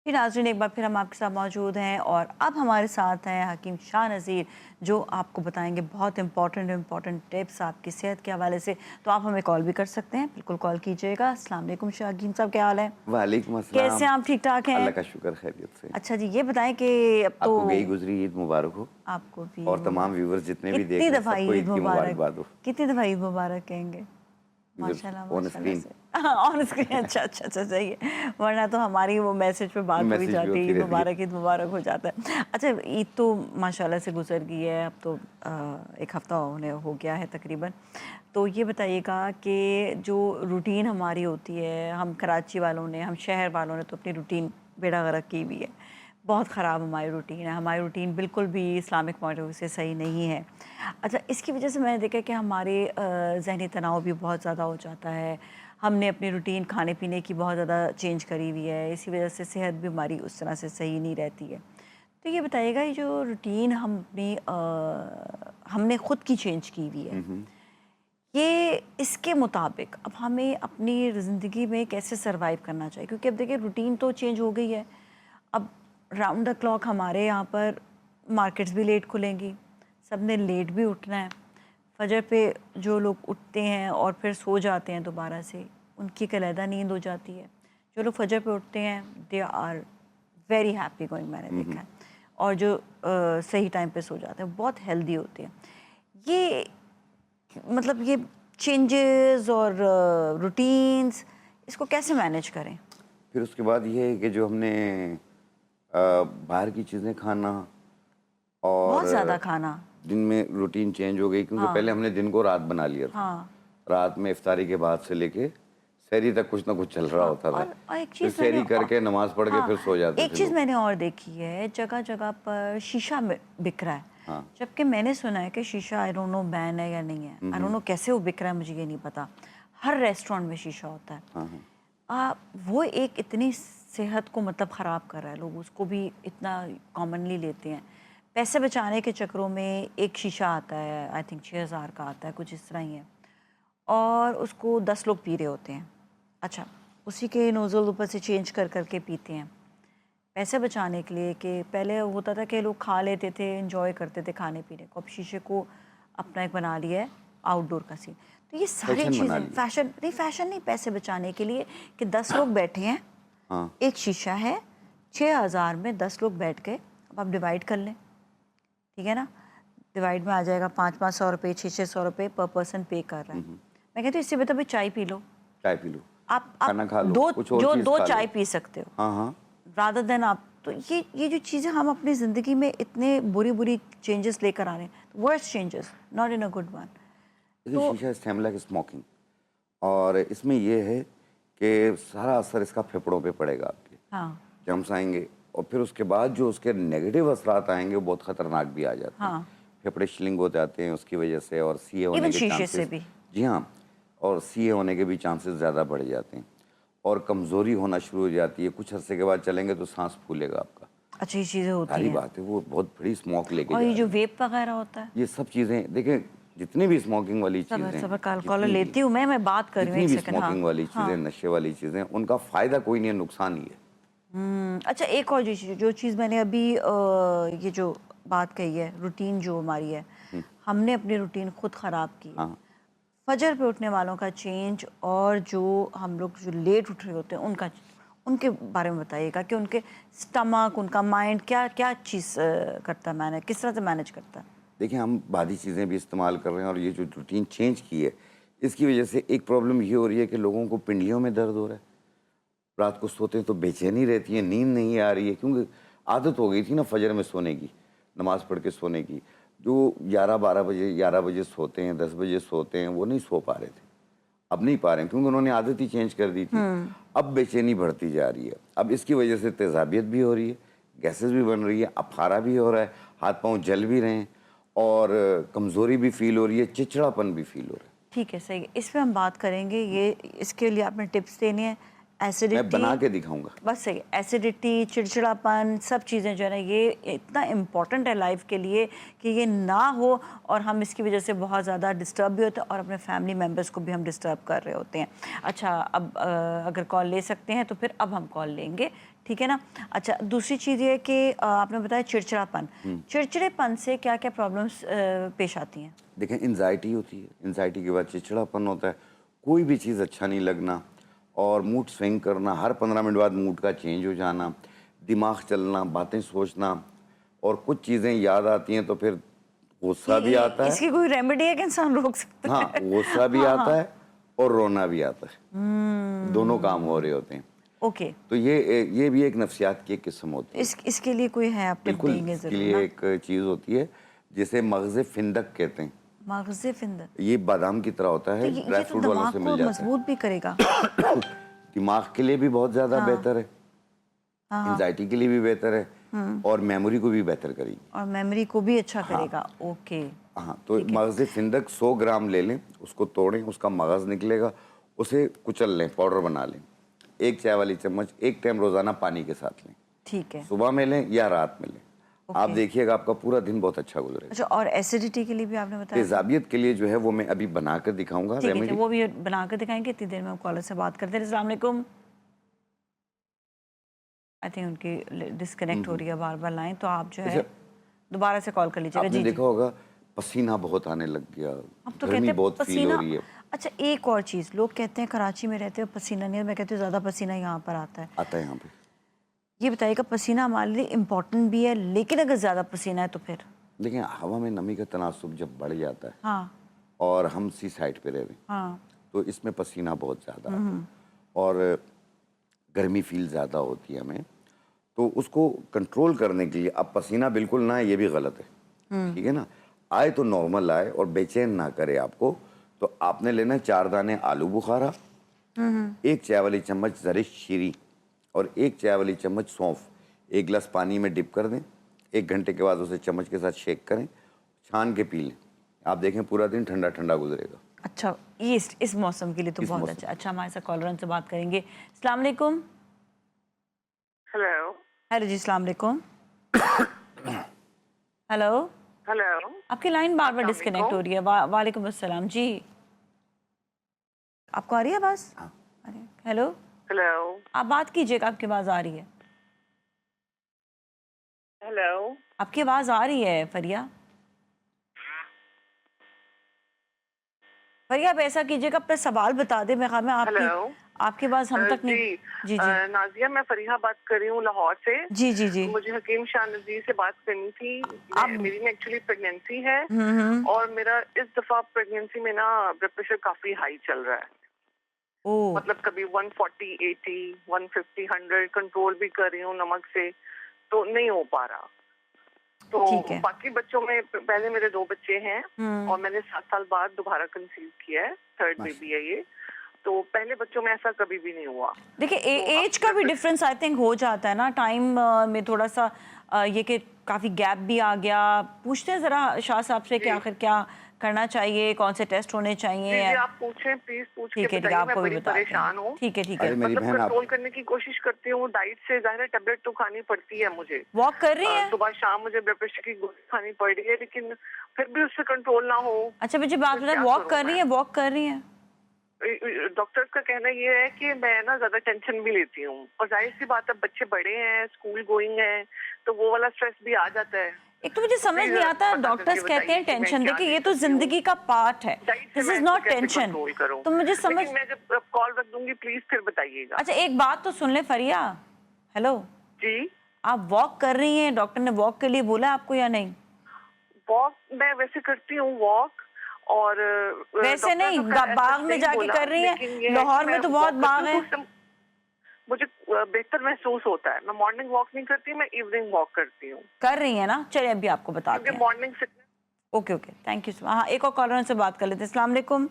फिर नाज़रीन एक बार फिर हम आपके साथ मौजूद हैं और अब हमारे साथ हैं हकीम शाह नज़ीर, जो आपको बताएंगे बहुत इंपॉर्टेंट टिप्स आपकी सेहत के हवाले से। तो आप हमें कॉल भी कर सकते हैं, बिल्कुल कॉल कीजिएगा। अस्सलाम वालेकुम शाह हकीम साहब, क्या हाल है? वालेकुम कैसे अस्सलाम। हैं आप? ठीक ठाक हैं? अल्लाह का शुक्र खैरियत से। अच्छा जी, ये बताएं कि अब तो आपको गई गुजरी ईद मुबारक हो आपको भी और तमाम व्यूवर्स जितने भी देख कितनी रहे हैं दफ़ा सबको ईद ईद की मुबारक, मुबारकबाद हो। कितनी दफ़ा ईद मुबारक कहेंगे? व्यूवर्स माशाल्लाह ऑन माशाल्लाह स्क्रीन से ऑन स्क्रीन। अच्छा सही है, वरना तो हमारी वो मैसेज पे बात हो ही मैसेज भी जाती है, होती रहती है। ईद मुबारक हो जाता है। अच्छा, ईद तो माशाल्लाह से गुजर गई है, अब तो एक हफ़्ता होने हो गया है तकरीबन। तो ये बताइएगा कि जो रूटीन हमारी होती है, हम कराची वालों ने, हम शहर वालों ने तो अपनी रूटीन बेड़ा गर्क की हुई है। बहुत ख़राब हमारी रूटीन है, हमारी रूटीन बिल्कुल भी इस्लामिक पॉइंट ऑफ व्यू से सही नहीं है। अच्छा, इसकी वजह से मैंने देखा कि हमारे ज़हनी तनाव भी बहुत ज़्यादा हो जाता है। हमने अपनी रूटीन खाने पीने की बहुत ज़्यादा चेंज करी हुई है, इसी वजह से सेहत भी हमारी उस तरह से सही नहीं रहती है। तो ये बताइएगा, ये जो रूटीन हम अपनी हमने ख़ुद की चेंज की हुई है, ये इसके मुताबिक अब हमें अपनी ज़िंदगी में कैसे सरवाइव करना चाहिए? क्योंकि अब देखिए रूटीन तो चेंज हो गई है। अब राउंड द क्लॉक हमारे यहाँ पर मार्केट्स भी लेट खुलेंगी, सब ने लेट भी उठना है। फजर पे जो लोग उठते हैं और फिर सो जाते हैं दोबारा से, उनकी एक अलहदा नींद हो जाती है। जो लोग फजर पे उठते हैं they are very happy going, मैंने देखा है। और जो सही टाइम पे सो जाते हैं बहुत हेल्दी होते हैं। ये मतलब ये चेंजेस और रूटीन्स, इसको कैसे मैनेज करें? फिर उसके बाद ये है कि जो हमने बाहर की चीज़ें खाना और बहुत ज़्यादा खाना। दिन में रूटीन चेंज हो गई क्योंकि हाँ पहले हमने दिन को रात बना लिया था। हाँ रात में इफ्तारी के बाद से लेके सहरी तक कुछ ना कुछ चल रहा हाँ। होता था। और एक फिर चीज़ मैंने सहरी करके नमाज पढ़ के हाँ, फिर सो जाते एक थे चीज़ लोग। मैंने और देखी है, जगह जगह पर शीशा बिक रहा है। हाँ। जबकि मैंने सुना है कि शीशा आई डोंट नो बैन है या नहीं है, आई डोंट नो कैसे वो बिक रहा है, मुझे ये नहीं पता। हर रेस्टोरेंट में शीशा होता है। हाँ हाँ। वो एक इतनी सेहत को मतलब ख़राब कर रहा है, लोग उसको भी इतना कॉमनली लेते हैं। पैसे बचाने के चक्करों में एक शीशा आता है, आई थिंक 6000 का आता है, कुछ इस तरह ही है, और उसको 10 लोग पी रहे होते हैं। अच्छा, उसी के नोज़ल ऊपर से चेंज कर करके पीते हैं पैसे बचाने के लिए। कि पहले होता था कि लोग खा लेते थे, एंजॉय करते थे खाने पीने को, अब शीशे को अपना एक बना लिया है आउटडोर का सीन। तो ये सारी फैशन बना चीज़ें लिया। फैशन नहीं, पैसे बचाने के लिए कि 10 लोग बैठे हैं, हाँ। एक शीशा है, 6000 में 10 लोग बैठ गए। अब आप डिवाइड कर लें, ठीक है ना? डिवाइड में आ जाएगा 500-500 रुपये, 600-600 रुपये पर पर्सन पे कर रहा है। मैं कहती हूँ इससे बेहतर भी चाय पी लो। चाय पी लो, आप खाना खा लो, दो कुछ और चीज़ दो खा लो। चाय पी सकते हो हाँ हाँ। रादर देन आप। तो ये जो चीज़ें हम अपनी ज़िंदगी में इतने बुरी चेंजेस लेकर आ रहे हैं, worst changes, not in a good one. देखिए तो शीशा इज लाइक स्मोकिंग, और इसमें ये है कि सारा असर इसका फेफड़ों पे पड़ेगा, आपके हाँ जर्म्स आएंगे और फिर उसके बाद जो उसके नेगेटिव असरात आएंगे वो बहुत ख़तरनाक भी आ जाते हैं। हाँ, फेफड़े शिलिंग हो जाते हैं उसकी वजह से, और सीए होने इवन के शीशे से चांसेस, भी। जी हाँ, और सीए होने के भी चांसेस ज़्यादा बढ़ जाते हैं और कमज़ोरी होना शुरू हो जाती है। कुछ अरसे के बाद चलेंगे तो सांस फूलेगा आपका। अच्छी चीज़ें होती सारी हैं। बात है, वो बहुत बड़ी स्मोक लेके और जा ये जो रही है। वेप वगैरह होता है, ये सब चीज़ें देखें, जितनी भी स्मोकिंग वाली सबर चीज़ें सबर हैं, कॉलर लेती हूँ मैं बात कर रही हूँ, जितनी एक भी सेकंड। हाँ स्मोकिंग वाली हाँ। चीज़ें, नशे वाली चीज़ें, उनका फ़ायदा कोई नहीं है, नुकसान ही है। अच्छा, एक और जो चीज़ मैंने अभी ये जो बात कही है, रूटीन जो हमारी है, हमने अपनी रूटीन खुद ख़राब की है। हाँ, फजर पे उठने वालों का चेंज और जो हम लोग जो लेट उठ रहे होते हैं उनका, उनके बारे में बताइएगा कि उनके स्टमक, उनका माइंड क्या क्या चीज़ करता है, मैंने किस तरह से मैनेज करता है? देखिए हम बादी चीज़ें भी इस्तेमाल कर रहे हैं और ये जो रूटीन चेंज की है, इसकी वजह से एक प्रॉब्लम ये हो रही है कि लोगों को पिंडलियों में दर्द हो रहा है। रात को सोते हैं तो बेचैनी रहती है, नींद नहीं आ रही है, क्योंकि आदत हो गई थी ना फजर में सोने की, नमाज़ पढ़ के सोने की। जो 11 बजे सोते हैं, 10 बजे सोते हैं, वो नहीं सो पा रहे थे, अब नहीं पा रहे हैं क्योंकि उन्होंने आदत ही चेंज कर दी थी। अब बेचैनी बढ़ती जा रही है, अब इसकी वजह से तेज़ाबियत भी हो रही है, गैसेस भी बन रही है, अफारा भी हो रहा है, हाथ पाँव जल भी रहे हैं और कमज़ोरी भी फील हो रही है, चिड़चिड़ापन भी फील हो रहा है। ठीक है, सही है, इस पे हम बात करेंगे। ये इसके लिए आपने टिप्स देनी है। मैं एसिडिटी, बना के दिखाऊंगा। बस सही, एसिडिटी, चिड़चिड़ापन, सब चीज़ें जो है ना, ये इतना इम्पॉर्टेंट है लाइफ के लिए कि ये ना हो, और हम इसकी वजह से बहुत ज़्यादा डिस्टर्ब भी होते हैं और अपने फैमिली मेम्बर्स को भी हम डिस्टर्ब कर रहे होते हैं। अच्छा, अब अगर कॉल ले सकते हैं तो फिर अब हम कॉल लेंगे, ठीक है ना। अच्छा, दूसरी चीज़ ये है कि आपने बताया चिड़चिड़ापन, चिड़चिड़ेपन से क्या क्या प्रॉब्लम्स पेश आती हैं? देखें, एंजाइटी होती है, एंजाइटी के बाद चिड़चिड़ापन होता है, कोई भी चीज़ अच्छा नहीं लगना और मूड स्विंग करना, हर 15 मिनट बाद मूड का चेंज हो जाना, दिमाग चलना, बातें सोचना, और कुछ चीज़ें याद आती हैं तो फिर गुस्सा भी आता है। इसकी कोई रेमेडी है कि इंसान रोक सकता हाँ, है? गुस्सा भी हाँ, आता हाँ। है और रोना भी आता है, दोनों काम हो रहे होते हैं। ओके, तो ये भी एक नफ्सियात की एक किस्म होती है। इसके लिए कोई है, आप टिप बिल्कुल, देंगे इसके ज़रूर लिए ना? एक चीज़ होती है जिसे मग़ज़ फ़िंदक कहते हैं। मग़ज़ फिंदक, ये बादाम की तरह होता तो है, ड्राई ये तो फ्रूट वालों दिमाग से को मिल जाता है। मजबूत भी करेगा। दिमाग के लिए भी बहुत ज़्यादा हाँ, बेहतर है, हाँ, हाँ। एंग्ज़ायटी के लिए भी बेहतर है और मेमोरी को भी बेहतर करेगी। और मेमोरी को भी अच्छा हाँ, करेगा। ओके, हाँ, तो ठीक है। मग़ज़ फ़िंदक 100 ग्राम ले लें, उसको तोड़ें, उसका मग़ज़ निकलेगा, उसे कुचल लें, पाउडर बना लें। 1 चाय वाली चम्मच 1 टाइम रोज़ाना पानी के साथ लें। ठीक है, सुबह में लें या रात में लें। आप ओके। देखिएगा आपका पूरा दिन बहुत अच्छा गुज़रेगा। अच्छा, और एसिडिटी के लिए भी आपने बताया था? तेज़ाबियत के लिए जो है वो मैं अभी बना कर दिखाऊँगा ठीक है, रेमेडी। वो भी बना कर दिखाएँगे, इतनी देर में हम कॉलर से बात करते हैं। अस्सलाम वालेकुम। आई थिंक उनकी डिस्कनेक्ट हो रही है बार-बार लाइन, तो आप जो है अच्छा, दोबारा से कॉल कर लीजिएगा। आपने जी, जी। देखा होगा पसीना बहुत आने लग गया, अब तो कहते गर्मी हैं बहुत फ़ील हो पसीना। रही है। अच्छा, एक और चीज़, लोग कहते हैं कराची में रहते हो पसीना नहीं, मैं कहती हूँ ज़्यादा पसीना यहाँ पर आता है। आता है यहाँ पे। ये बताइएगा, पसीना हमारे लिए इम्पोर्टेंट भी है, लेकिन अगर ज़्यादा पसीना है तो फिर? देखिए, हवा में नमी का तनासुब जब बढ़ जाता है हाँ, और हम सी साइड पे रह रहे हैं, हाँ। तो इसमें पसीना बहुत ज़्यादा आता है और गर्मी फ़ील ज़्यादा होती है हमें। तो उसको कंट्रोल करने के लिए, अब पसीना बिल्कुल ना आए ये भी गलत है, ठीक है ना? आए तो नॉर्मल आए और बेचैन ना करे आपको। तो आपने लेना है 4 दाने आलू बुखारा, 1 चाय वाली चम्मच ज़रिश शीरी और 1 चाय वाली चम्मच सौंफ 1 गिलास पानी में डिप कर दें। 1 घंटे के बाद उसे चम्मच के साथ शेक करें, छान के पी लें। आप देखें पूरा दिन ठंडा-ठंडा गुजरेगा। अच्छा, ये इस मौसम के लिए तो इस बहुत मौसम अच्छा। अच्छा, हमारे साथ कॉलर से बात करेंगे। अस्सलाम वालेकुम। हेलो। हेलो जी, अस्सलाम वालेकुम। Hello, hello. आपकी लाइन बार-बार अस्सलाम डिस्कनेक्ट हो वालेकुम। रही है। वालेकुम अस्सलाम जी। आपको आ रही है आवाज़? हाँ, अरे, हेलो, हेलो। आप बात कीजिएगा, आपकी आवाज़ आ रही है। हेलो। आपकी आवाज़ आ रही है फरिया। फरिया, आप ऐसा कीजिएगा, अपना सवाल बता दें, मैं ख्याल में आपकी हेलो। आपकी आवाज़ हम तक नहीं। जी। जी, जी। नाजिया, मैं फरीहा बात कर रही हूँ लाहौर से। जी, जी, जी। मुझे हकीम शाह नज़ीर से बात करनी थी। आप मेरी ना एक्चुअली प्रेगनेंसी है हुँ। और मेरा इस दफ़ा प्रेगनेंसी में ना ब्लड प्रेशर काफ़ी हाई चल रहा है। ओह! मतलब कभी 140, 80, 150, 100 कंट्रोल भी कर रही हूँ नमक से, तो नहीं हो पा रहा। तो ठीक है। बाकी बच्चों में पहले मेरे 2 बच्चे हैं हुँ। और मैंने 7 साल बाद दोबारा कंसीव किया है, थर्ड बेबी है ये। तो पहले बच्चों में ऐसा कभी भी नहीं हुआ। देखिए, तो अब एज का भी ब्लड डिफरेंस आई थिंक हो जाता है ना, टाइम में थोड़ा-सा ये कि काफ़ी गैप भी आ गया। पूछते हैं ज़रा शाह साहब से कि जी, आखिर क्या करना चाहिए, कौन से टेस्ट होने चाहिए? जी, आप पूछें, प्लीज़ पूछ के ठीक है, बताइए, मैं आपको भी बड़ी बताते हैं। परेशान हूँ। ठीक है, ठीक अरे है। मेरी मतलब बहन, आप कंट्रोल करने की कोशिश करती हूँ, डाइट से ज़ाहिर है टैबलेट तो खानी पड़ती है मुझे। वॉक कर रही हैं? सुबह शाम मुझे ब्लड प्रेशर की गोली खानी पड़ रही है, लेकिन फिर भी उससे कंट्रोल ना हो, अच्छा, मुझे बात फिर बताएं, क्या वॉक करूँ कर रही मैं? हैं, वॉक कर रही हैं? डॉक्टर्स का कहना ये है कि मैं ना ज्यादा टेंशन भी लेती हूँ और जाहिर सी बात है, बच्चे बड़े हैं, स्कूल गोइंग हैं, तो वो वाला स्ट्रेस भी आ जाता है। एक तो मुझे तो समझ प्लीज नहीं आता, पता करके डॉक्टर्स कहते बताइए हैं कि मैं टेंशन। क्या देखिए, ले ये तो सकती हूँ, ज़िंदगी का पार्ट है। डाइट से दिस मैं इज़ इसको नॉट कैसे टेंशन। कंट्रोल करूँ। तो मुझे समझ। लेकिन मैं जब कॉल रख दूंगी प्लीज फिर बताइएगा। अच्छा, एक बात तो सुन ले फरिया। हेलो, जी। आप वॉक कर रही हैं, डॉक्टर ने वॉक के लिए बोला आपको या नहीं? वॉक मैं वैसे करती हूँ वॉक, और वैसे डॉक्टर नहीं, तो खैर ऐसा बाग में नहीं जाके बोला, कर रही हैं? लेकिन ये है कि लाहौर मैं में तो बहुत वॉक करती बाग हूँ हैं। तो उससे मुझे बेहतर महसूस होता है। मैं मॉर्निंग वॉक नहीं करती, मैं इवनिंग वॉक करती हूँ, कर रही हैं ना? चलिए, अभी आपको बताते क्योंकि हैं। मॉर्निंग से okay, okay, thank you so much. हाँ, एक और कॉलर से बात कर लेते हैं। अस्सलाम वालेकुम।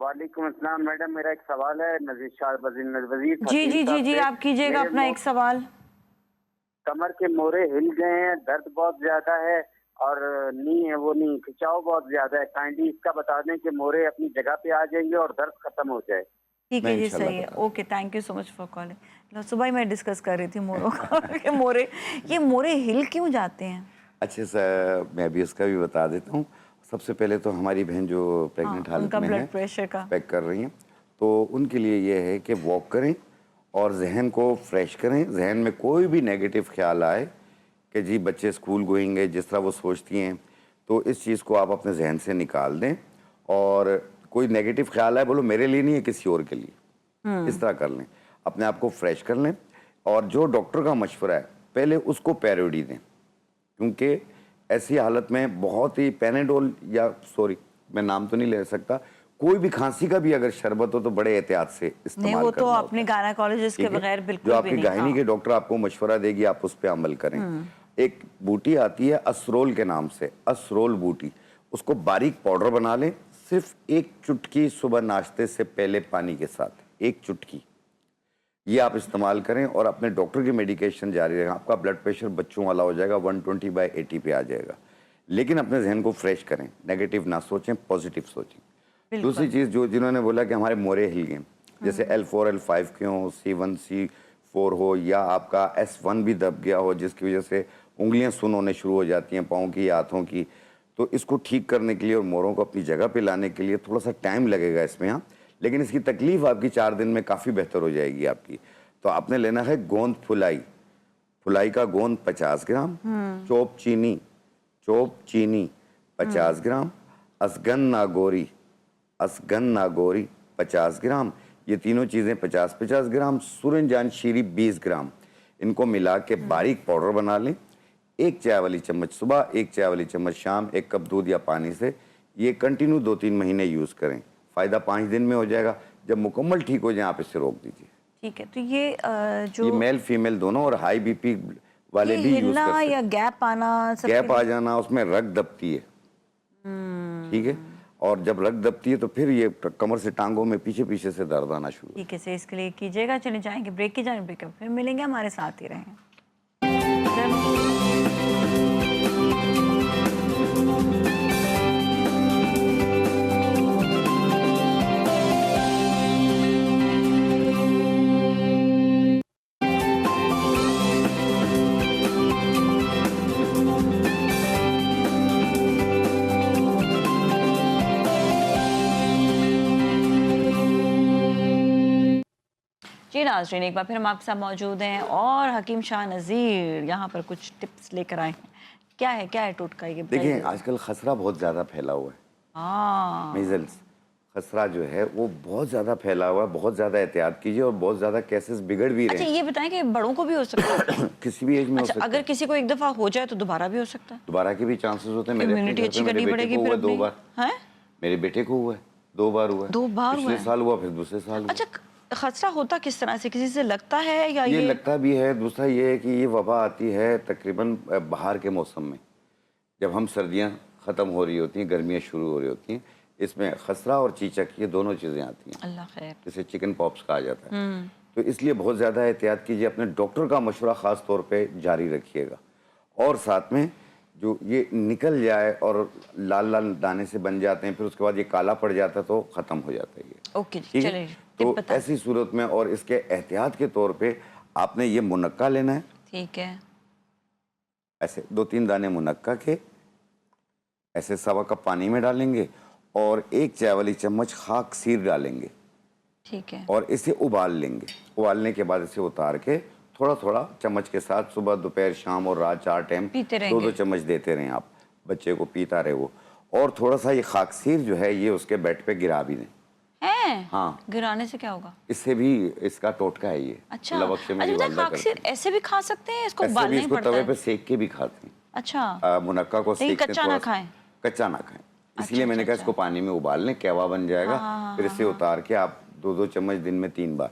वालेकुम अस्सलाम मैडम, मेरा एक सवाल है नजीर शाह वजीर जी, हकीम जी, जी, साहब जी, से। आप कीजिएगा मेरे अपना एक सवाल। कमर के मोरे हिल गए हैं, दर्द बहुत ज्यादा है और नी खिंचाव बहुत ज्यादा है। काइंडली इसका बता दें कि मोरे अपनी जगह पे आ जाएंगे और दर्द खत्म हो जाए। ठीक मैं है जी, इंशाल्लाह सही है। बता okay, thank you so much for calling. सुबह ही मैं डिस्कस कर रही थी मोरों का कि मोरे, ये मोरे हिल क्यों जाते हैं? अच्छे से मैं भी उसका भी बता देता हूँ। सबसे पहले तो हमारी बहन जो हाँ, प्रेग्नेंट हालत उनका में है, ब्लड प्रेशर का। पैक कर रही हैं, तो उनके लिए ये है कि वॉक करें और जहन को फ्रेश करें। जहन में कोई भी नेगेटिव ख्याल आए कि जी बच्चे स्कूल गोइंग है, जिस तरह वो सोचती हैं, तो इस चीज़ को आप अपने जहन से निकाल दें। और कोई नेगेटिव ख्याल आए, बोलो मेरे लिए नहीं है, किसी और के लिए, इस तरह कर लें, अपने आप को फ्रेश कर लें। और जो डॉक्टर का मशवरा है पहले उसको प्रायोरिटी दें, क्योंकि ऐसी हालत में बहुत ही पैनाडोल या सॉरी मैं नाम तो नहीं ले सकता, कोई भी खांसी का भी अगर शरबत हो तो बड़े एहतियात से इस्तेमाल नहीं, वो करना तो होता अपने है। गायनेकोलॉजिस्ट के ठीक है? बगैर जो बिल्कुल भी आपकी नहीं। गायनी हाँ। के डॉक्टर आपको मशवरा देगी, आप उस पर अमल करें। एक बूटी आती है असरोल के नाम से, असरोल बूटी, उसको बारीक पाउडर बना लें, सिर्फ एक चुटकी सुबह नाश्ते से पहले पानी के साथ, एक चुटकी, ये आप इस्तेमाल करें और अपने डॉक्टर की मेडिकेशन जारी रखें। आपका ब्लड प्रेशर बच्चों वाला हो जाएगा, 120/80 पे आ जाएगा। लेकिन अपने जहन को फ्रेश करें, नेगेटिव ना सोचें, पॉजिटिव सोचें। दूसरी चीज़ जो जिन्होंने बोला कि हमारे मोरे हिल गए, जैसे L4 L5 के हों, C1 C4 हो, या आपका S1 भी दब गया हो जिसकी वजह से उंगलियां सुन्न होने शुरू हो जाती हैं पाँव की, हाथों की, तो इसको ठीक करने के लिए और मोरों को अपनी जगह पे लाने के लिए थोड़ा सा टाइम लगेगा इसमें, हाँ, लेकिन इसकी तकलीफ आपकी 4 दिन में काफ़ी बेहतर हो जाएगी आपकी। तो आपने लेना है गोंद फुलाई, फुलाई का गोंद 50 ग्राम, चोप चीनी 50 ग्राम, असगन नागोरी 50 ग्राम, ये तीनों चीज़ें 50-50 ग्राम, सूरजजान शीरी 20 ग्राम, इनको मिला के बारीक पाउडर बना लें। 1 चाय वाली चम्मच सुबह, 1 चाय वाली चम्मच शाम, 1 कप दूध या पानी से ये कंटिन्यू 2-3 महीने यूज़ करें। फ़ायदा 5 दिन में हो जाएगा। जब मुकम्मल ठीक हो जाए आप इसे रोक दीजिए। ठीक है, तो ये जो ये मेल फीमेल दोनों और हाई बीपी वाले ये भी यूज़ हिलना कर सकते या हैं। गैप आना, सब गैप आ जाना, उसमें रग दबती है, ठीक है, और जब रग दबती है तो फिर ये कमर से टांगों में पीछे पीछे से दर्द आना शुरू। ठीक है से इसके लिए कीजिएगा। चले जाएंगे ब्रेक की जाए, ब्रेक फिर मिलेंगे, हमारे साथ ही रहें। जी नाज़रीन, एक बार फिर हम आपके साथ मौजूद हैं और हकीम शाह नज़ीर यहाँ पर कुछ टिप्स लेकर आए हैं। क्या है टोटका ये बताइए। देखिए आजकल खसरा बहुत ज़्यादा फैला हुआ है, हाँ, मीजल्स खसरा जो है वो बहुत ज़्यादा फैला हुआ है, बहुत ज़्यादा एहतियात कीजिए और बहुत ज़्यादा केसेस बिगड़ भी रहे अच्छा हैं। ये बताएं कि बड़ों को भी हो सकता है? किसी भी एज में हो अच्छा, सकता अगर है, किसी को एक दफ़ा हो जाए तो दोबारा भी हो सकता है? दोबारा के भी चांसेस होते हैं। मेरे अपने इम्यूनिटी घर अच्छी पे मेरे करनी बेटे पड़ेगी को फिर हुआ है 2 अपनी। बार, हैं? मेरे बेटे को हुआ है 2 बार हुआ है, 2 बार हुआ पिछले है? साल हुआ, फिर दूसरे साल हुआ। अच्छा, खसरा होता किस तरह से, किसी से लगता है या ये लगता भी है। दूसरा ये है कि ये वबा आती है तकरीबन बाहर के मौसम में, जब हम सर्दियां ख़त्म हो रही होती हैं, गर्मियां शुरू हो रही होती हैं, इसमें खसरा और चीचक ये दोनों चीज़ें आती हैं, अल्लाह खैर। जिसे चिकन पॉक्स कहा जाता है। तो इसलिए बहुत ज़्यादा एहतियात कीजिए, अपने डॉक्टर का मशवरा ख़ास तौर पे जारी रखिएगा। और साथ में जो ये निकल जाए और लाल लाल दाने से बन जाते हैं, फिर उसके बाद ये काला पड़ जाता है तो ख़त्म हो जाता है ये। ओके जी, ठीक है? चलिए तो टिप बताएं। ऐसी सूरत में और इसके एहतियात के तौर पे आपने ये मुनक्का लेना है, ठीक है, ऐसे 2-3 दाने मुनक्का के ऐसे 1.25 कप पानी में डालेंगे और 1 चाय वाली चम्मच खाक सीर डालेंगे ठीक है, और इसे उबाल लेंगे। उबालने के बाद इसे उतार के थोड़ा थोड़ा चम्मच के साथ सुबह दोपहर शाम और रात 4 टाइम पीते रहेंगे। 2-2 चम्मच देते रहें आप, बच्चे को पीता रहे वो। और थोड़ा सा ये खाकसीर जो है ये उसके बेड पे गिरा भी दें। हैं? हाँ, गिराने से क्या होगा? इससे भी इसका टोटका है ये। अच्छा, लवक्शे में अच्छा जो बताएं, वालदा करते खाकसीर ऐसे भी खा सकते हैं? इसको हैं। ऐसे भी उबालना ही इसको पड़ता तवे है? पे सेक के भी खाते हैं। अच्छा, मुनक्का को लेकिन सेकते कच्चा ना थोड़ा सा। खाएं? कच्चा ना खाएं, इसलिए मैंने कहा अच्छा। इसको पानी में उबाल लें, कहवा बन जाएगा। फिर इसे उतार के आप 2-2 चम्मच दिन में 3 बार।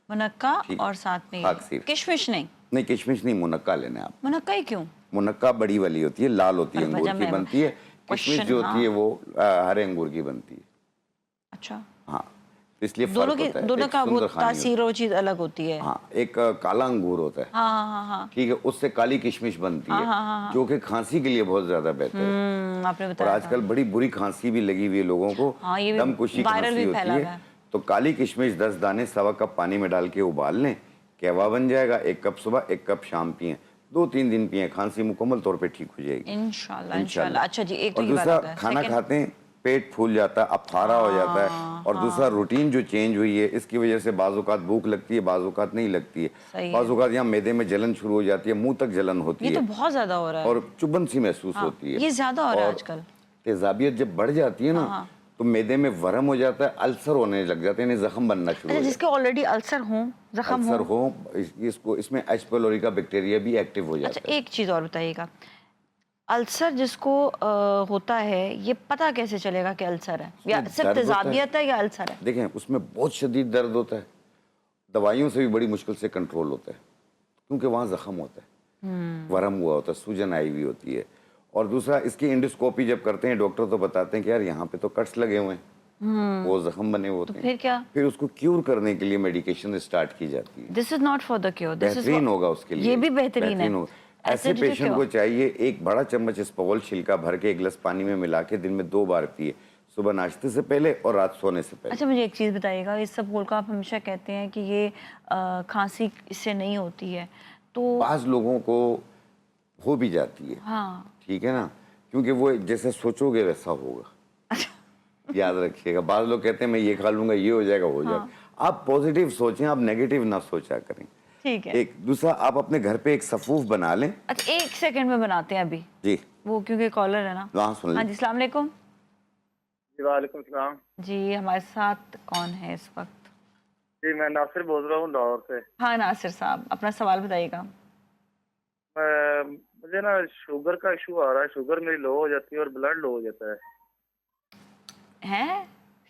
मुनक्का ठीक। और साथ में खाकसीर। किशमिश नहीं? नहीं, किशमिश नहीं, मुनक्का लेना है आप। मुनक्का ही क्यों? मुनक्का बड़ी वाली होती है, लाल होती है, पर अंगूर वजह की मैं- बनती है। किशमिश क्वेश्चन, जो होती हाँ। है वो हरे अंगूर की बनती है। अच्छा, हाँ, तो इसलिए दोनों फर्क की होता है। दोनों एक का वो सुंदर खानी होती तासीर और चीज अलग होती है। है। हाँ, एक काला अंगूर होता है, हाँ हाँ हाँ हाँ, ठीक है, उससे काली किशमिश बनती है, जो कि खांसी के लिए बहुत ज्यादा बेहतर है। आपने और बताया था। आजकल बड़ी बुरी खांसी भी लगी हुई है लोगों को, हाँ, ये भी दमकुशी वायरल खांसी भी होती फैला हुआ है। है। तो काली किशमिश 10 दाने 1.25 कप पानी में डाल के उबाल लें, कहवा बन जाएगा। 1 कप सुबह 1 कप शाम पिएं, 2-3 दिन पिएं, खांसी मुकम्मल तौर पे ठीक हो जाएगी इंशाल्लाह इंशाल्लाह। अच्छा जी, एक तो और ये बात दूसरा हो गया। खाना Second- खाते हैं पेट फूल जाता है, अफारा हो जाता है। और दूसरा रूटीन जो चेंज हुई है इसकी वजह से बाज़-औक़ात भूख लगती है, बाज़-औक़ात नहीं लगती है, सही है। बाज़-औक़ात यहाँ मैदे में जलन शुरू हो जाती है, मुंह तक जलन होती ये तो है बहुत ज्यादा हो रहा है। और चुभन सी महसूस होती है। ये ज्यादा हो रहा है और आजकल। तेजाबियत जब बढ़ जाती है ना तो मैदे में वरम हो जाता है, अल्सर होने लग जाते हैं, जख्म बनना शुरू अच्छा, हो जिसके ऑलरेडी अल्सर हो, जख्म अल्सर हो। हो इसको इसमें एच पाइलोरी का बैक्टीरिया भी एक्टिव हो अच्छा, जाता है। एक चीज और बताइएगा, अल्सर जिसको होता है, ये पता कैसे चलेगा कि अल्सर है, या उसमें सिर्फ दर्द होता है। तेजाबियत है या अल्सर है? देखें उसमें बहुत शदीद दर्द होता है, दवाइयों से भी बड़ी मुश्किल से कंट्रोल होता है क्योंकि वहाँ जख्म होता है, वरम हुआ होता है, सूजन आई हुई होती है। और दूसरा इसकी एंडोस्कोपी जब करते हैं डॉक्टर तो बताते हैं कि यार यहाँ पे तो कट्स लगे हुए हैं, वो जख्म बने हुए होते हैं। फिर क्या? फिर उसको क्यूर करने के लिए मेडिकेशन स्टार्ट की जाती है। This is not for the cure, this is बेहतरीन होगा उसके लिए, ये भी बेहतरीन है। होगा। ऐसे Acidity पेशेंट क्यों? को चाहिए एक बड़ा चम्मच इस्पगोल छिलका भर के एक गिलास पानी में मिला के दिन में 2 बार पिए, सुबह नाश्ते से पहले और रात सोने से पहले। अच्छा, मुझे एक चीज़ बताइएगा, इस सब को आप हमेशा कहते हैं कि ये खांसी इससे नहीं होती है, तो बाज़ लोगों को हो भी जाती है, हाँ, ठीक है ना, क्योंकि वो जैसे सोचोगे वैसा होगा। याद रखिएगा, बाज़ लोग कहते हैं मैं ये खा लूंगा ये हो जाएगा, हो जाएगा। आप पॉजिटिव सोचें, आप नेगेटिव ना सोचा करें। ठीक है। एक दूसरा, आप अपने घर पे एक सफूफ बना लें। अच्छा, 1 सेकंड में बनाते हैं अभी, जी वो क्योंकि कॉलर है ना। वहाँ सुन हाँ लें। जी, अस्सलाम वालेकुम। जी वालेकुम सलाम। जी, हमारे साथ कौन है इस वक्त? जी मैं नासिर बोल रहा हूँ लाहौर से। हाँ नासिर साहब, अपना सवाल बताइएगा। मुझे ना शुगर का इशू आ रहा है, शुगर मेरी लो हो जाती है और ब्लड लो हो जाता है। हैं?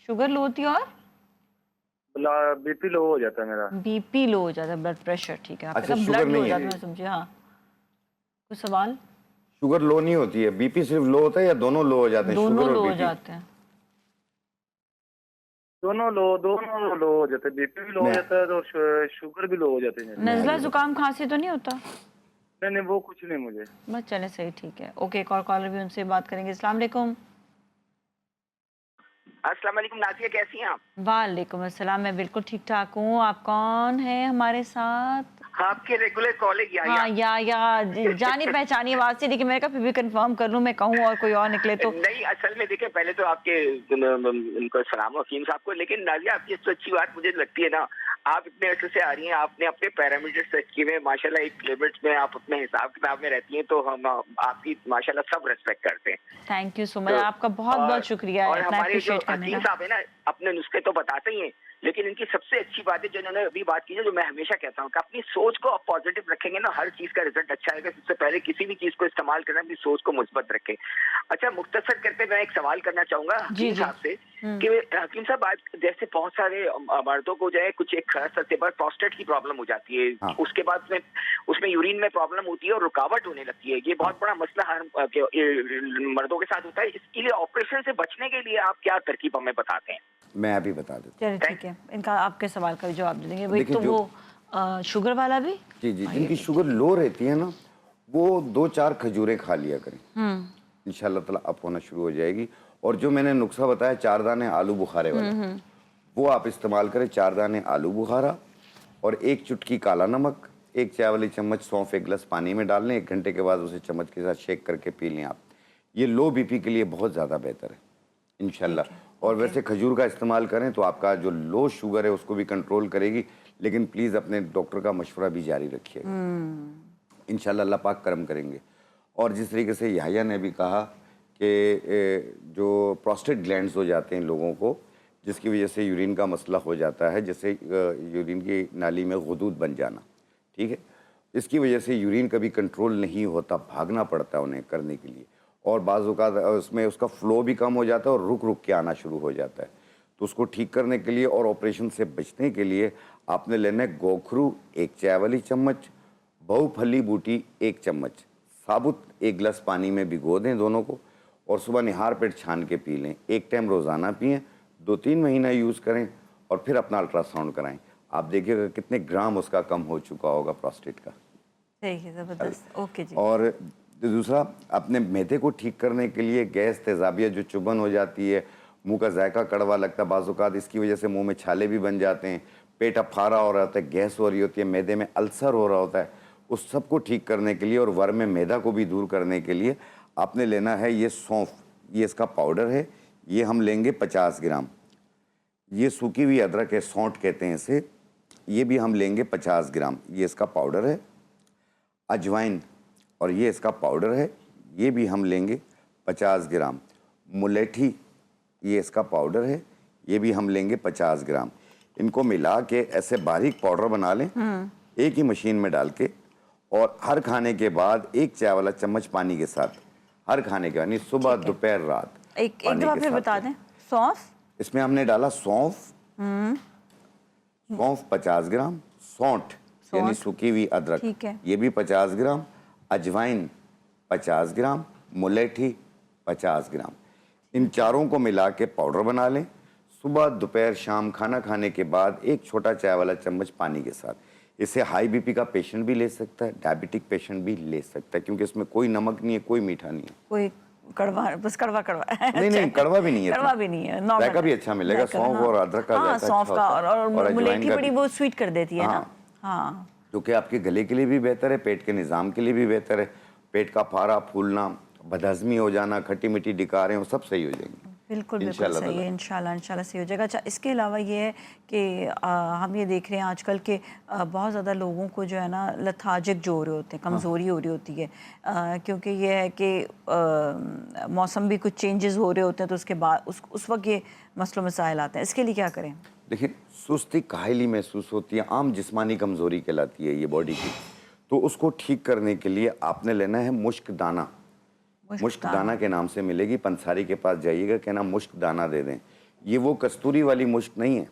शुगर लो होती है और बीपी लो हो जाता है मेरा। बीपी लो हो जाता है, ब्लड प्रेशर, ठीक है। आपका अच्छा, ब्लड शुगर लो हो नहीं जाता है। है, मैं समझी। हाँ, कुछ सवाल? शुगर लो नहीं होती है, बीपी सिर्फ लो होता है या दोनों लो हो जाते हैं? दोनों शुगर लो और हो बीपी जाते हैं। दोनों लो हो जाते हैं, बीपी भी लो हो जाता है और शुगर भी लो हो जाती है। नज़ला जुकाम खांसी तो नहीं होता? नहीं वो कुछ नहीं मुझे। बस चले, सही, ठीक है। ओके, एक और कॉलर भी, उनसे बात करेंगे। अस्सलाम वालेकुम। अस्सलाम वालेकुम नाज़िया, कैसी हैं आप? वालेकुम अस्सलाम, मैं बिल्कुल ठीक ठाक हूँ। आप कौन है हमारे साथ? आपके रेगुलर कॉलेज हाँ, जानी पहचानी आवाज से, लेकिन मैंने कहा फिर भी कंफर्म कर लूँ, मैं कहूँ और कोई और निकले तो। नहीं, असल में देखिए, पहले तो आपके उनको सलाम हकीम साहब को, लेकिन नाज़िया आपकी सबसे अच्छी बात मुझे लगती है ना, आप इतने अर्से से आ रही हैं, आपने अपने पैरामीटर सेट किए हुए, माशाल्लाह एक लिमिट्स में आप अपने हिसाब किताब में रहती हैं, तो हम आपकी माशाल्लाह सब रेस्पेक्ट करते हैं। थैंक यू सो मच, आपका बहुत बहुत शुक्रिया और इतना हमारे जो अप्रिशिएट करने हकीम का। साहब है ना, अपने नुस्खे तो बताते ही हैं, लेकिन इनकी सबसे अच्छी बात है जो इन्होंने अभी बात की है, जो मैं हमेशा कहता हूँ कि अपनी सोच को आप पॉजिटिव रखेंगे ना, हर चीज का रिजल्ट अच्छा आएगा। सबसे पहले किसी भी चीज को इस्तेमाल करना, अपनी सोच को मुस्बत रखें। अच्छा, मुख्तसर करते मैं एक सवाल करना चाहूंगा हकीम साहब से कि हकीम साहब, आज जैसे बहुत सारे मर्दों को जो है कुछ एक खास अर्से पर प्रोस्टेट की प्रॉब्लम हो जाती है, हाँ। उसके बाद में उसमें यूरिन में प्रॉब्लम होती है और रुकावट होने लगती है। ये बहुत बड़ा मसला हर मर्दों के साथ होता है। इसके लिए ऑपरेशन से बचने के लिए आप क्या तरकीब हमें बताते हैं? मैं अभी बता देता हूँ। चलिए ठीक है, इनका आपके सवाल का भी जवाब दे देंगे। वही देखिए, तो वो शुगर वाला भी। जी जी, जिनकी शुगर लो रहती है ना, वो 2-4 खजूरें खा लिया करें, इंशाल्लाह ताला अप होना शुरू हो जाएगी। और जो मैंने नुस्खा बताया 4 दाने आलू बुखारे वाला, वो आप इस्तेमाल करें। 4 दाने आलू बुखारा और 1 चुटकी काला नमक, 1 चाय वाली चम्मच सौंफ 1 गिलास पानी में डाल लें। 1 घंटे के बाद उसे चम्मच के साथ शेक करके पी लें आप। ये लो बीपी के लिए बहुत ज़्यादा बेहतर है इंशाल्लाह। और वैसे खजूर का इस्तेमाल करें तो आपका जो लो शुगर है उसको भी कंट्रोल करेगी, लेकिन प्लीज़ अपने डॉक्टर का मशवरा भी जारी रखिएगा, इंशाल्लाह अल्लाह पाक करम करेंगे। और जिस तरीके से याहिया ने भी कहा कि जो प्रोस्टेट ग्लैंड्स हो जाते हैं लोगों को, जिसकी वजह से यूरिन का मसला हो जाता है, जैसे यूरिन की नाली में गुदूद बन जाना, ठीक है, इसकी वजह से यूरिन कभी कंट्रोल नहीं होता, भागना पड़ता है उन्हें करने के लिए। और बाज़ औक़ात उसमें उसका फ़्लो भी कम हो जाता है और रुक रुक के आना शुरू हो जाता है। तो उसको ठीक करने के लिए और ऑपरेशन से बचने के लिए आपने लेना है गोखरू 1 चाय वाली चम्मच, बहुफली बूटी 1 चम्मच, साबुत 1 गिलास पानी में भिगो दें दोनों को और सुबह निहार पेट छान के पी लें। 1 टाइम रोज़ाना पिएँ, 2-3 महीना यूज़ करें और फिर अपना अल्ट्रासाउंड कराएं। आप देखिएगा कितने ग्राम उसका कम हो चुका होगा प्रोस्टेट का। सही है, ज़बरदस्त। ओके जी। और दूसरा, अपने मैदे को ठीक करने के लिए गैस, तेजाबियत, जो चुभन हो जाती है, मुंह का जायका कड़वा लगता है बाज़ औक़ात, इसकी वजह से मुंह में छाले भी बन जाते हैं, पेट अफारा हो रहा होता है, गैस हो रही होती है, मैदे में अल्सर हो रहा होता है, उस सब को ठीक करने के लिए और वर्म में मैदा को भी दूर करने के लिए आपने लेना है ये सौंफ। ये इसका पाउडर है, ये हम लेंगे 50 ग्राम। ये सूखी हुई अदरक है, सौंठ कहते हैं इसे, ये भी हम लेंगे 50 ग्राम। ये इसका पाउडर है। अजवाइन, और ये इसका पाउडर है, ये भी हम लेंगे 50 ग्राम। मुलेठी, ये इसका पाउडर है, ये भी हम लेंगे 50 ग्राम। इनको मिला के ऐसे बारीक पाउडर बना लें एक ही मशीन में डाल के, और हर खाने के बाद 1 चाय वाला चम्मच पानी के साथ, हर खाने के बाद, यानी सुबह दोपहर रात। एक दफा फिर बता दें। सौंफ, इसमें हमने डाला सौंफ, सौंफ 50 ग्राम, सौंठ यानी सूखी हुई अदरक, ठीक है। ये भी 50 ग्राम, अजवाइन 50 ग्राम, मुलेठी 50 ग्राम। इन चारों को मिला के पाउडर बना लें। सुबह दोपहर शाम खाना खाने के बाद 1 छोटा चाय वाला चम्मच पानी के साथ। इसे हाई बीपी का पेशेंट भी ले सकता है, डायबिटिक पेशेंट भी ले सकता है, क्योंकि इसमें कोई नमक नहीं है, कोई मीठा नहीं है, कोई कड़वा, बस कड़वा नहीं कड़वा भी नहीं है, कड़वा भी नहीं है, नॉर्मल जायका भी अच्छा मिलेगा। सौंफ और अदरक का हाँ, जायका सौंफ अच्छा का होता है, और अजवाइन मुलेठी का बड़ी भी। वो स्वीट कर देती है ना। हाँ। हाँ, क्योंकि आपके गले के लिए भी बेहतर है, पेट के निज़ाम के लिए भी बेहतर है। पेट का फारा फूलना, बदहज़मी हो जाना, खट्टी मीठी डिकारें, वो सब सही हो जाएंगी। बिल्कुल बिल्कुल सही है। इंशाल्लाह सही हो जाएगा। अच्छा, इसके अलावा ये है कि हम ये देख रहे हैं आजकल के बहुत ज़्यादा लोगों को जो है ना लथार्जिक जो हो रहे होते हैं, कमज़ोरी हो रही होती है, क्योंकि ये है कि मौसम भी कुछ चेंजेस हो रहे होते हैं, तो उसके बाद उस वक्त ये मसलों मसाइल आते हैं। इसके लिए क्या करें? देखिए, सुस्ती काहली महसूस होती है, आम जिस्मानी कमज़ोरी कहलाती है ये बॉडी की। तो उसको ठीक करने के लिए आपने लेना है मुश्क दाना। मुश्क दाना के नाम से मिलेगी, पंसारी के पास जाइएगा, कहना मुश्क दाना दे दें। ये वो कस्तूरी वाली मुश्क नहीं है,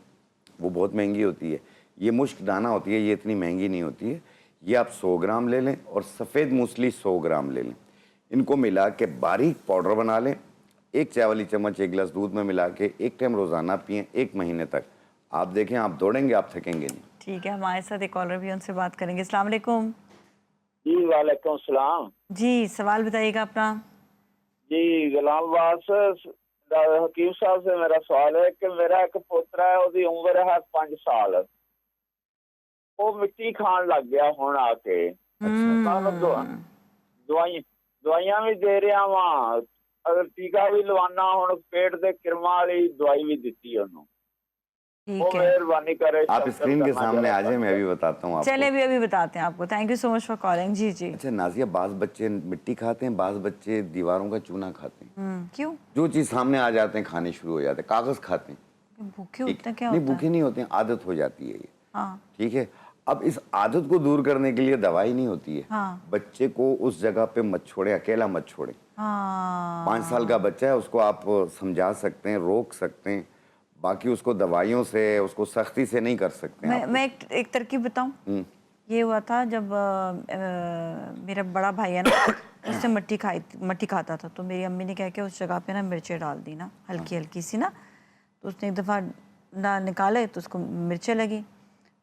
वो बहुत महंगी होती है। ये मुश्क दाना होती है, ये इतनी महंगी नहीं होती है। ये आप 100 ग्राम ले लें, और सफ़ेद मूसली 100 ग्राम ले लें। इनको मिला के बारीक पाउडर बना लें। 1 चाय वाली चम्मच 1 गिलास दूध में मिला के 1 टाइम रोज़ाना पिएँ 1 महीने तक। आप देखें, आप दौड़ेंगे, आप थकेंगे नहीं। ठीक है, हमारे साथ एक कॉलर भी, उनसे बात करेंगे। अस्सलाम वालेकुम। जी वालेकुम सलाम जी, सवाल बताइएगा अपना। जी, गुलाम बास हकीम साहब से मेरा सवाल है कि मेरा एक पोतरा है, उसकी उम्र है 5 साल, वो मिट्टी खान लग गया हुण आके। दवाइयां भी दे रहा वा, अगर टीका भी लवाना, हुण पेट दे किरमा वाली दवाई भी दी उन्होंने। ठीक है, मेहरबानी करे आप स्क्रीन के सामने आ जाए, मैं अभी बताता हूँ आपको। चले अभी बताते हैं आपको। Thank you so much for calling. जी जी। अच्छा नाजिया, बाज़ बच्चे मिट्टी खाते हैं, बाज़ बच्चे दीवारों का चूना खाते हैं। क्यों? जो चीज़ सामने आ जाते हैं खाने शुरू हो जाते हैं। कागज़ खाते हैं, भूखे होते हैं क्या नहीं होता है? भूखे नहीं होते हैं, आदत हो जाती है ये। हाँ, ठीक है। अब इस आदत को दूर करने के लिए दवाई नहीं होती है। हाँ। बच्चे को उस जगह पे मत छोड़े, अकेला मत छोड़े। हाँ, 5 साल का बच्चा है, उसको आप समझा सकते हैं, रोक सकते हैं, बाकी उसको दवाइयों से, उसको सख्ती से नहीं कर सकते हैं। मैं एक तरकीब बताऊं। ये हुआ था जब मेरा बड़ा भाई है ना, उससे मट्टी खाता था, तो मेरी अम्मी ने क्या किया, उस जगह पे ना मिर्चें डाल दी ना, हल्की हल्की सी ना, तो उसने एक दफ़ा ना निकाले तो उसको मिर्चें लगी,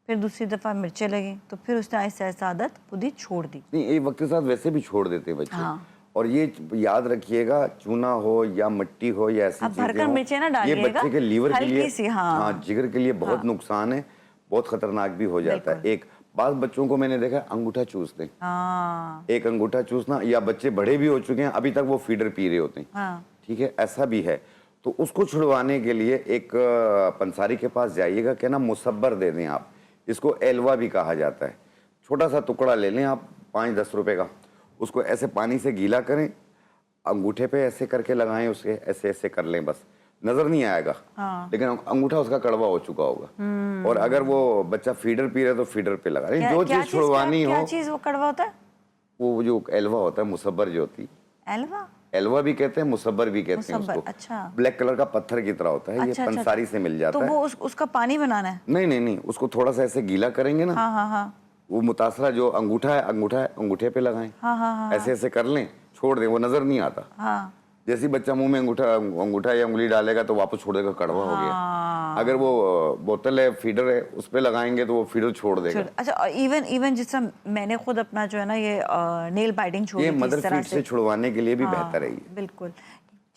फिर दूसरी दफ़ा मिर्चें लगी, तो फिर उसने ऐसे ऐसा आदत खुद ही छोड़ दी। नहीं, एक वक्त के साथ वैसे भी छोड़ देते हैं बच्चे। हाँ। और ये याद रखिएगा, चूना हो या मिट्टी हो या ऐसी अब चीजें भरकर हो, मिर्चें ना ये डालिएगा, बच्चे के लीवर के लिए, हल्की सी, हाँ। जिगर के लिए बहुत नुकसान है, बहुत खतरनाक भी हो जाता है। एक बात, बच्चों को मैंने देखा अंगूठा चूसते हैं। हाँ, एक अंगूठा चूसना, या बच्चे बड़े भी हो चुके हैं, अभी तक वो फीडर पी रहे होते हैं। हाँ। ठीक है, ऐसा भी है। तो उसको छुड़वाने के लिए एक पंसारी के पास जाइएगा, कहना मुसब्बर दे दें आप, इसको एलवा भी कहा जाता है। छोटा सा टुकड़ा ले लें आप, 5-10 रुपए का, उसको ऐसे पानी से गीला करें, अंगूठे पे ऐसे करके लगाएं, उसके ऐसे ऐसे कर लें, बस नजर नहीं आएगा। हाँ। लेकिन अंगूठा उसका कड़वा हो चुका होगा। और अगर वो बच्चा फीडर पी रहा है तो फीडर पे लगा लें। जो चीज छुड़वानी हो, क्या चीज वो कड़वा होता है? वो जो एलवा होता है, मुसब्बर जो होती है, एलवा, एलवा भी कहते हैं, मुसब्बर भी कहते हैं उसको। अच्छा। ब्लैक कलर का पत्थर की तरह होता है। ये पंसारी से मिल जाता है। तो वो उसका पानी बनाना है? नहीं, उसको थोड़ा सा ऐसे गीला करेंगे ना। हाँ। वो मुतासरा जो अंगूठा है, अंगूठे पे लगाएं। हाँ। ऐसे ऐसे कर लें, छोड़ दें, वो नजर नहीं आता। हाँ। जैसे बच्चा मुंह में अंगूठा या उंगली डालेगा तो वापस छोड़ देगा, कड़वा हो गया। अगर वो बोतल है, फीडर है, उस पे लगाएंगे तो वो फीडर छोड़ देगा। अच्छा, इवन जिस तरह मैंने खुद अपना जो है ना ये नेल बाइटिंग छोड़ी, ये मदर फीड से छुड़वाने के लिए भी बेहतर है ये। बिल्कुल,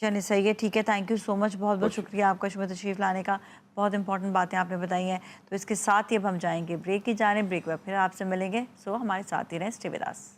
चलिए सही है, ठीक है। थैंक यू सो मच, बहुत बहुत शुक्रिया आपका शुभ तशरीफ लाने का, बहुत इंपॉर्टेंट बातें आपने बताई हैं। तो इसके साथ ही अब हम जाएंगे ब्रेक की जाने, ब्रेक में फिर आपसे मिलेंगे। सो हमारे साथ ही रहें, स्टे विद अस।